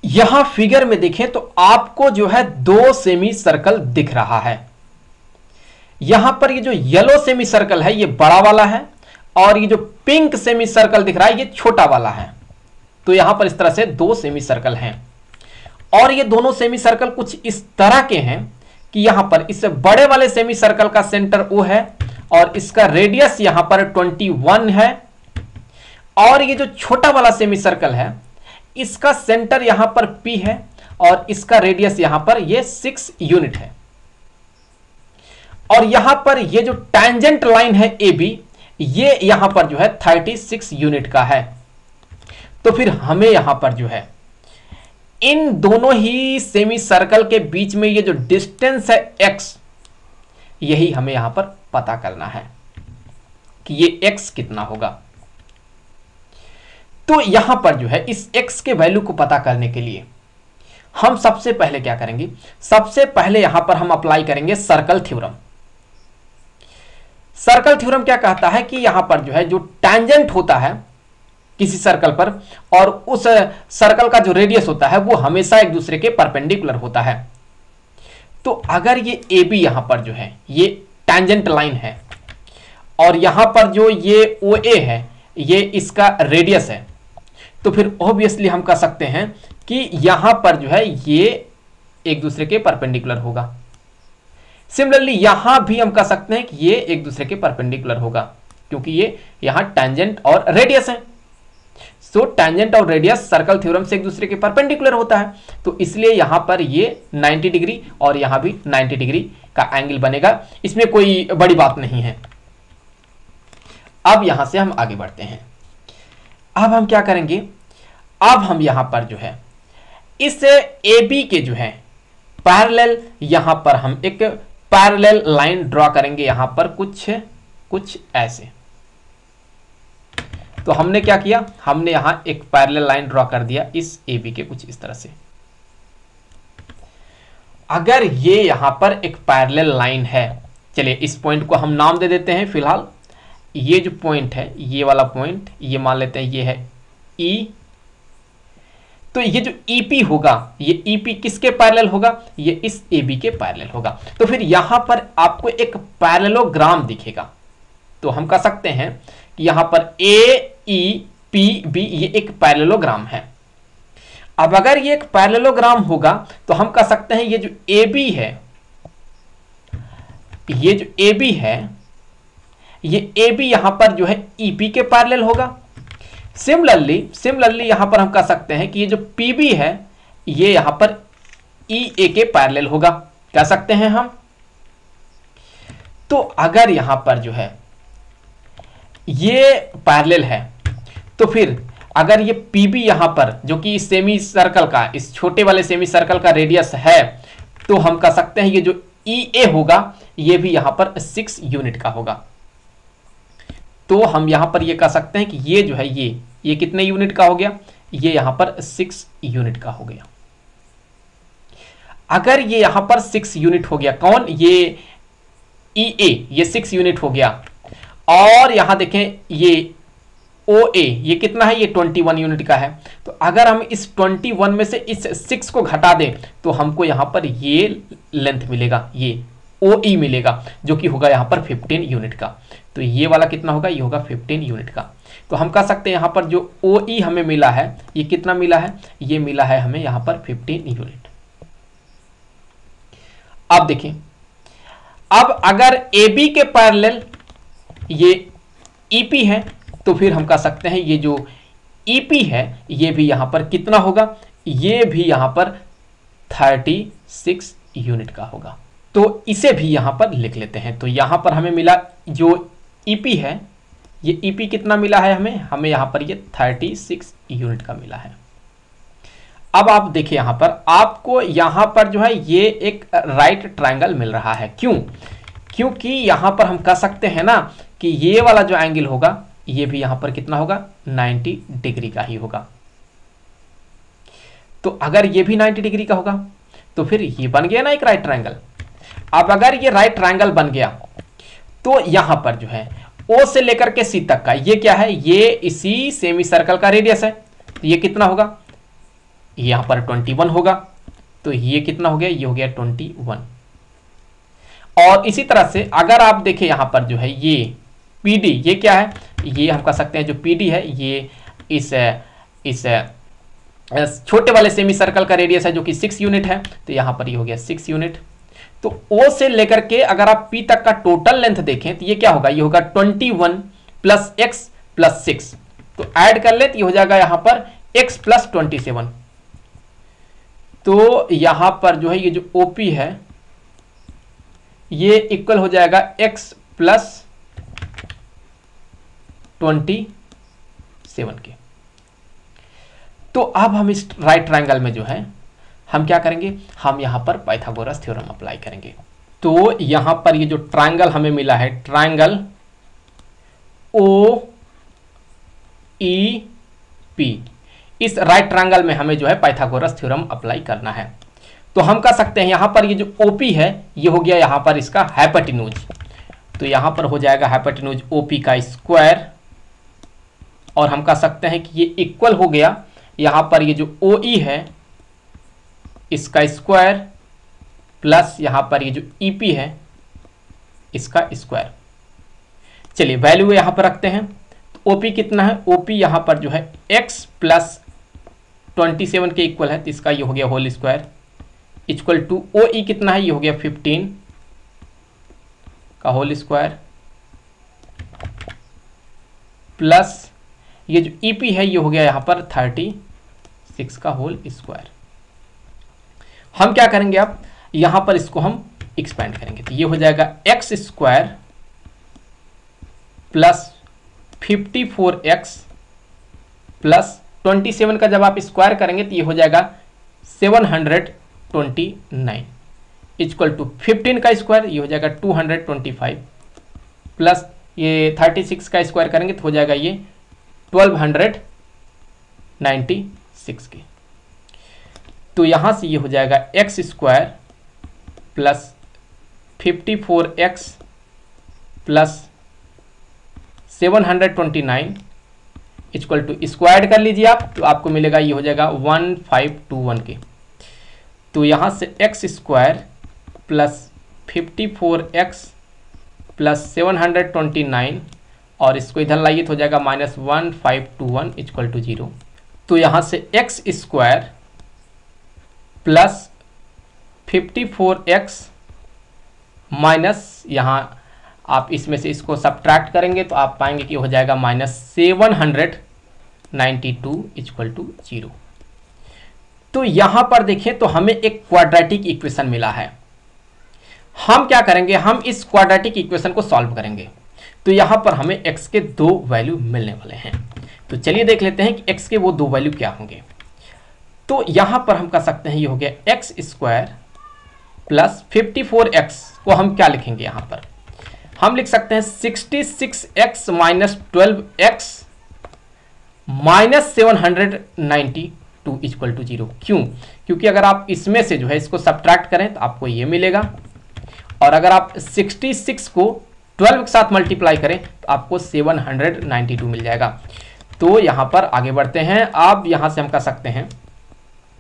यहां फिगर में देखें तो आपको जो है दो सेमी सर्कल दिख रहा है। यहां पर ये जो येलो सेमी सर्कल है ये बड़ा वाला है और ये जो पिंक सेमी सर्कल दिख रहा है ये छोटा वाला है। तो यहां पर इस तरह से दो सेमी सर्कल हैं और ये दोनों सेमी सर्कल कुछ इस तरह के हैं कि यहां पर इस बड़े वाले सेमी सर्कल का सेंटर O है और इसका रेडियस यहां पर 21 है और ये जो छोटा वाला सेमी सर्कल है इसका सेंटर यहां पर P है और इसका रेडियस यहां पर ये 6 यूनिट है। और यहां पर ये जो टैंजेंट लाइन है AB ये यहां पर जो है 36 यूनिट का है। तो फिर हमें यहां पर जो है इन दोनों ही सेमी सर्कल के बीच में ये जो डिस्टेंस है x यही हमें यहां पर पता करना है कि ये x कितना होगा। तो यहां पर जो है इस x के वैल्यू को पता करने के लिए हम सबसे पहले क्या करेंगे, सबसे पहले यहां पर हम अप्लाई करेंगे सर्कल थ्योरम। सर्कल थ्योरम क्या कहता है कि यहां पर जो है जो टैंजेंट होता है किसी सर्कल पर और उस सर्कल का जो रेडियस होता है वो हमेशा एक दूसरे के परपेंडिकुलर होता है। तो अगर ये AB यहां पर जो है ये टैंजेंट लाइन है और यहां पर जो ये OA है ये इसका रेडियस है, तो फिर ऑब्वियसली हम कह सकते हैं कि यहां पर जो है ये एक दूसरे के परपेंडिकुलर होगा। सिमिलरली यहां भी हम कह सकते हैं कि ये एक दूसरे के परपेंडिकुलर होगा क्योंकि ये यहां टैंजेंट और रेडियस है। सो टैंजेंट और रेडियस सर्कल थ्योरम से एक दूसरे के परपेंडिकुलर होता है, तो इसलिए यहां पर ये 90 डिग्री और यहां भी 90 डिग्री का एंगल बनेगा। इसमें कोई बड़ी बात नहीं है। अब यहां से हम आगे बढ़ते हैं। अब हम क्या करेंगे, अब हम यहां पर जो है इस AB के जो है पैरेलल यहां पर हम एक पैरेलल लाइन ड्रॉ करेंगे यहां पर कुछ ऐसे। तो हमने क्या किया, हमने यहां एक पैरेलल लाइन ड्रॉ कर दिया इस AB के कुछ इस तरह से। अगर ये यहां पर एक पैरेलल लाइन है, चलिए इस पॉइंट को हम नाम दे देते हैं फिलहाल। ये जो पॉइंट है ये वाला पॉइंट ये मान लेते हैं ये है E। तो ये जो EP होगा ये EP किसके पैरेलल होगा, ये इस AB के पैरेलल होगा। तो फिर यहां पर आपको एक पैरेललोग्राम दिखेगा। तो हम कह सकते हैं कि यहां पर AEPB ये एक पैरेललोग्राम है। अब अगर ये एक पैरेललोग्राम होगा तो हम कह सकते हैं ये जो AB है, ये जो AB है ये AB यहां पर जो है EP के पैरेलल होगा। सिमिलरली यहां पर हम कह सकते हैं कि ये जो PB है ये यहां पर EA के पैरेलल होगा, कह सकते हैं हम। तो अगर यहां पर जो है ये पैरेलल है तो फिर अगर ये PB यहां पर जो कि इस सेमी सर्कल का, इस छोटे वाले सेमी सर्कल का रेडियस है, तो हम कह सकते हैं ये जो EA होगा ये भी यहां पर 6 यूनिट का होगा। तो हम यहां पर ये कह सकते हैं कि ये जो है ये कितने यूनिट का हो गया, ये यहां पर 6 यूनिट का हो गया। अगर ये यहां पर 6 यूनिट हो गया, कौन, ये EA ये 6 यूनिट हो गया और यहां देखें ये OA ये कितना है, ये 21 यूनिट का है। तो अगर हम इस 21 में से इस 6 को घटा दें तो हमको यहां पर ये लेंथ मिलेगा, ये OE मिलेगा जो कि होगा यहां पर 15 यूनिट का। तो ये वाला कितना होगा, ये होगा 15 यूनिट का। तो हम कह सकते हैं यहां पर जो OE हमें मिला है ये कितना मिला है, ये मिला है हमें यहां पर 15 यूनिट। अब देखें, अब अगर AB के पैरेलल ये EP है तो फिर हम कह सकते हैं ये जो EP है ये भी यहां पर कितना होगा, ये भी यहां पर 36 यूनिट का होगा। तो इसे भी यहां पर लिख लेते हैं। तो यहां पर हमें मिला जो EP है ये EP कितना मिला है हमें यहां पर ये 36 यूनिट का मिला है। अब आप देखिए यहां पर आपको यहां पर जो है ये एक राइट ट्रायंगल मिल रहा है। क्योंकि यहां पर हम कह सकते हैं ना कि ये वाला जो एंगल होगा ये भी यहां पर कितना होगा, 90 डिग्री का ही होगा। तो अगर ये भी 90 डिग्री का होगा तो फिर ये बन गया ना एक राइट ट्रायंगल। अब अगर ये राइट ट्रायंगल बन गया तो यहां पर जो है O से लेकर के C तक का ये क्या है, ये इसी सेमी सर्कल का रेडियस है। तो ये कितना होगा, ये यहाँ पर 21 होगा, तो ये कितना हो गया, ये हो गया 21। और इसी तरह से अगर आप देखें यहाँ पर जो है ये PD, ये क्या है, ये हम कह सकते हैं जो PD है ये इस छोटे वाले सेमी सर्कल का रेडियस है जो कि 6 यूनिट है, तो यहाँ पर ये हो गया 6 यूनिट। तो O से लेकर के अगर आप P तक का टोटल लेंथ देखें तो ये क्या होगा, ये होगा 21 प्लस x प्लस 6, तो ऐड कर ले तो ये हो जाएगा यहाँ पर x प्लस 27। तो यहाँ पर जो है ये जो OP है ये इक्वल हो जाएगा x प्लस 27 के। तो अब हम इस राइट ट्रायंगल में जो है हम क्या करेंगे, हम यहां पर पाइथागोरस थ्योरम अप्लाई करेंगे। तो यहां पर ये जो ट्रायंगल हमें मिला है, ट्रायंगल OEP, इस राइट ट्रायंगल में हमें जो है पाइथागोरस थ्योरम अप्लाई करना है। तो हम कह सकते हैं यहां पर ये जो OP है ये हो गया यहां पर इसका हाइपोटेन्यूज, तो यहां पर हो जाएगा हाइपोटेन्यूज OP का स्क्वायर, और हम कह सकते हैं कि ये इक्वल हो गया यहां पर ये जो OE है इसका स्क्वायर प्लस यहां पर ये जो EP है इसका स्क्वायर। चलिए वैल्यू यहां पर रखते हैं, तो OP कितना है, OP यहां पर जो है x प्लस 27 के इक्वल है, तो इसका ये हो गया whole square, equal to OE कितना है, ये हो गया 15 का होल स्क्वायर, प्लस ये जो EP है ये हो गया यहां पर 36 का होल स्क्वायर। हम क्या करेंगे, अब यहां पर इसको हम एक्सपेंड करेंगे, तो ये हो जाएगा x square plus 54x plus 27 का जब आप स्क्वायर करेंगे तो ये हो जाएगा 729 इक्वल टू 15 का स्क्वायर ये हो जाएगा 225 प्लस ये 36 का स्क्वायर करेंगे तो हो जाएगा ये 1296 के। तो यहां से ये हो जाएगा x square plus 54x plus 729 equal to square कर लीजिए आप, तो आपको मिलेगा ये हो जाएगा 1521 के। तो यहां से x square plus 54x plus 729 और इसको इधर लाइए तो हो जाएगा माइनस 1521 इक्वल टू 0। तो यहाँ से x square plus 54x minus यहाँ आप इसमें से इसको सब्ट्रैक्ट करेंगे तो आप पाएंगे कि हो जाएगा माइनस 792 इक्वल टू 0। तो यहाँ पर देखें तो हमें एक क्वाड्रेटिक इक्वेशन मिला है। हम क्या करेंगे, हम इस क्वाड्रेटिक इक्वेशन को सॉल्व करेंगे। तो यहाँ पर हमें x के दो वैल्यू मिलने वाले हैं। तो चलिए देख लेते हैं कि x के वो दो वैल्यू क्या होंगे। तो यहाँ पर हम कह सकते हैं ये हो गया x स्क्वायर प्लस 54x को हम क्या लिखेंगे, यहाँ पर हम लिख सकते हैं 66x minus 12x minus 792 equal to 0। क्यों? क्योंकि अगर आप इसमें से जो है इसको सब्ट्रैक्ट करें तो आपको ये मिलेगा, और अगर आप 66 को 12 के साथ मल्टीप्लाई करें तो आपको 792 मिल जाएगा। तो यहाँ पर आगे बढ़ते हैं। अब यहाँ से हम कह सकते हैं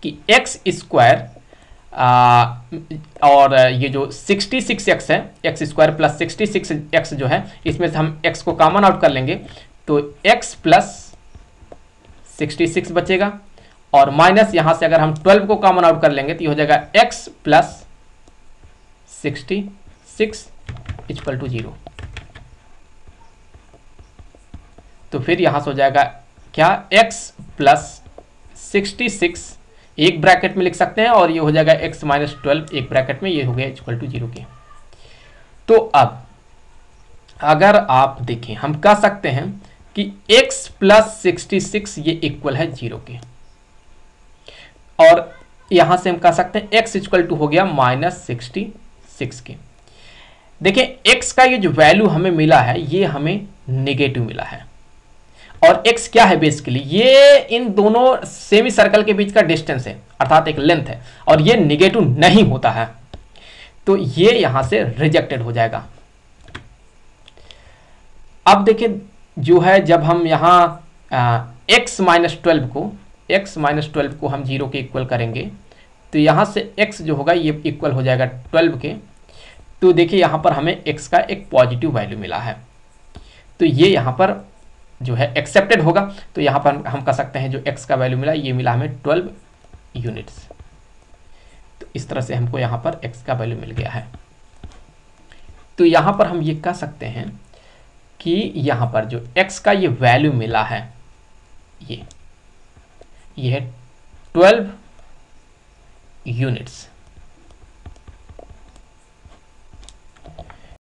कि x स्क्वायर और ये जो 66x है, x स्क्वायर प्लस 66x जो है, इसमें से हम x को कॉमन आउट कर लेंगे तो x प्लस 66 बचेगा, और माइनस यहाँ से अगर हम 12 को कॉमन आउट कर लेंगे तो ये हो जाएगा x प्लस 66 इक्वल टू 0। तो फिर यहाँ से हो जाएगा क्या, x प्लस 66 एक ब्रैकेट में लिख सकते हैं, और ये हो जाएगा x माइनस 12 एक ब्रैकेट में, ये हो गया इक्वल टू 0 के। तो अब अगर आप देखें हम कह सकते हैं कि x प्लस 66 ये इक्वल है 0 के, और यहां से हम कह सकते हैं x इक्वल टू हो गया माइनस 66 के। देखिए x का ये जो वैल्यू हमें मिला है ये हमें नेगेटिव मिला है, और x क्या है बेसिकली, ये इन दोनों सेमी सर्कल के बीच का डिस्टेंस है, अर्थात एक लेंथ है, और ये नेगेटिव नहीं होता है, तो ये यहां से रिजेक्टेड हो जाएगा। अब देखिए जो है जब हम यहां x माइनस 12 को x माइनस 12 को हम 0 के इक्वल करेंगे तो यहाँ से x जो होगा ये इक्वल हो जाएगा 12 के। तो देखिए यहाँ पर हमें x का एक पॉजिटिव वैल्यू मिला है, तो ये यहाँ पर जो है एक्सेप्टेड होगा। तो यहाँ पर हम कह सकते हैं जो x का वैल्यू मिला ये मिला हमें 12 यूनिट्स। तो इस तरह से हमको यहाँ पर x का वैल्यू मिल गया है। तो यहाँ पर हम ये कह सकते हैं कि यहाँ पर जो x का ये वैल्यू मिला है ये है 12 यूनिट्स।